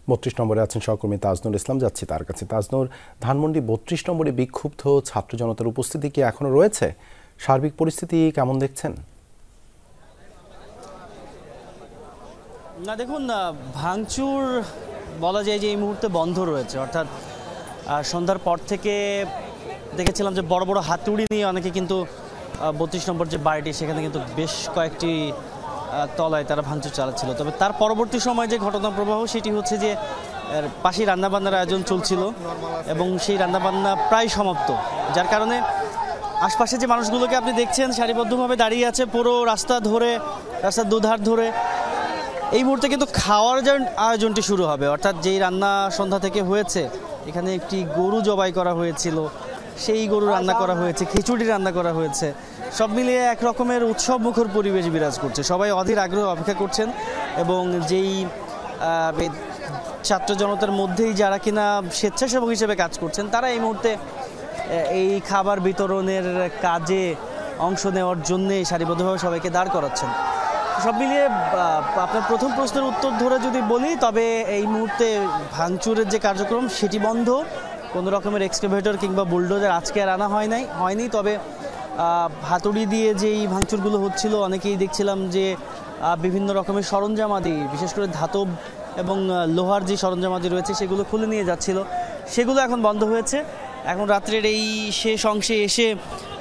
৩২ নম্বরে আছেন সহকর্মী তাজনুর ইসলাম, যাচ্ছি তার কাছে। তাজনুর, ধানমন্ডি ৩২ নম্বরে বিক্ষুব্ধ ছাত্র জনতার উপস্থিতি কি এখনো রয়েছে? সার্বিক পরিস্থিতি কেমন দেখছেন? না দেখুন, ভাঙচুর বলা যায় যে এই মুহূর্তে বন্ধ রয়েছে, অর্থাৎ সন্ধ্যার পর থেকে দেখেছিলাম যে বড় বড় হাতুড়ি নিয়ে অনেকে কিন্তু ৩২ নম্বর যে বাড়িটি সেখানে কিন্তু বেশ কয়েকটি তলায় তারা ভাঙচুর চালাচ্ছিল। তবে তার পরবর্তী সময় যে ঘটনা প্রবাহ সেটি হচ্ছে যে পাশেই রান্নাবান্নার আয়োজন চলছিল এবং সেই রান্নাবান্না প্রায় সমাপ্ত, যার কারণে আশপাশে যে মানুষগুলোকে আপনি দেখছেন সারিবদ্ধভাবে দাঁড়িয়ে আছে পুরো রাস্তার দুধার ধরে। এই মুহূর্তে কিন্তু খাওয়ার আয়োজনটি শুরু হবে, অর্থাৎ যেই রান্না সন্ধ্যা থেকে হয়েছে, এখানে একটি গরু জবাই করা হয়েছিল, সেই গরু রান্না করা হয়েছে, খিচুড়ি রান্না করা হয়েছে। সব মিলিয়ে এক রকমের উৎসব মুখর পরিবেশ বিরাজ করছে। সবাই অধীর আগ্রহে অপেক্ষা করছেন এবং যেই ছাত্র জনতার মধ্যেই যারা কিনা স্বেচ্ছাসেবক হিসেবে কাজ করছেন তারা এই মুহূর্তে এই খাবার বিতরণের কাজে অংশ নেওয়ার জন্যে সারিবদ্ধভাবে সবাইকে দাঁড় করাচ্ছেন। সব মিলিয়ে আপনার প্রথম প্রশ্নের উত্তর ধরে যদি বলি, তবে এই মুহূর্তে ভাঙচুরের যে কার্যক্রম সেটি বন্ধ। কোনো রকমের এক্সকাভেটর কিংবা বুলডোজার আজকে আর আনা হয়নি। তবে হাতুড়ি দিয়ে যেই ভাঙচুরগুলো হচ্ছিল, অনেকেই দেখছিলাম যে বিভিন্ন রকমের সরঞ্জামাদি, বিশেষ করে ধাতব এবং লোহার যে সরঞ্জামাদি রয়েছে সেগুলো খুলে নিয়ে যাচ্ছিল, সেগুলো এখন বন্ধ হয়েছে। এখন রাত্রের এই শেষ অংশে এসে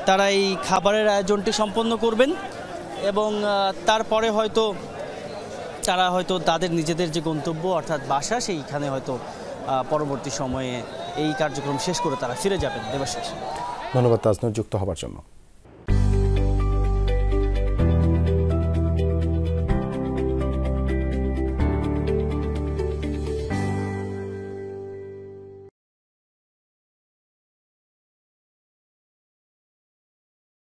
তারা এই খাবারের আয়োজনটি সম্পন্ন করবেন এবং তারপরে তারা হয়তো তাদের নিজেদের যে গন্তব্য অর্থাৎ বাসা, সেইখানে হয়তো পরবর্তী সময়ে এই কার্যক্রম শেষ করে তারা ফিরে যাবেন। দেবাশিস, ধন্যবাদ তাজনুর যুক্ত হবার জন্য।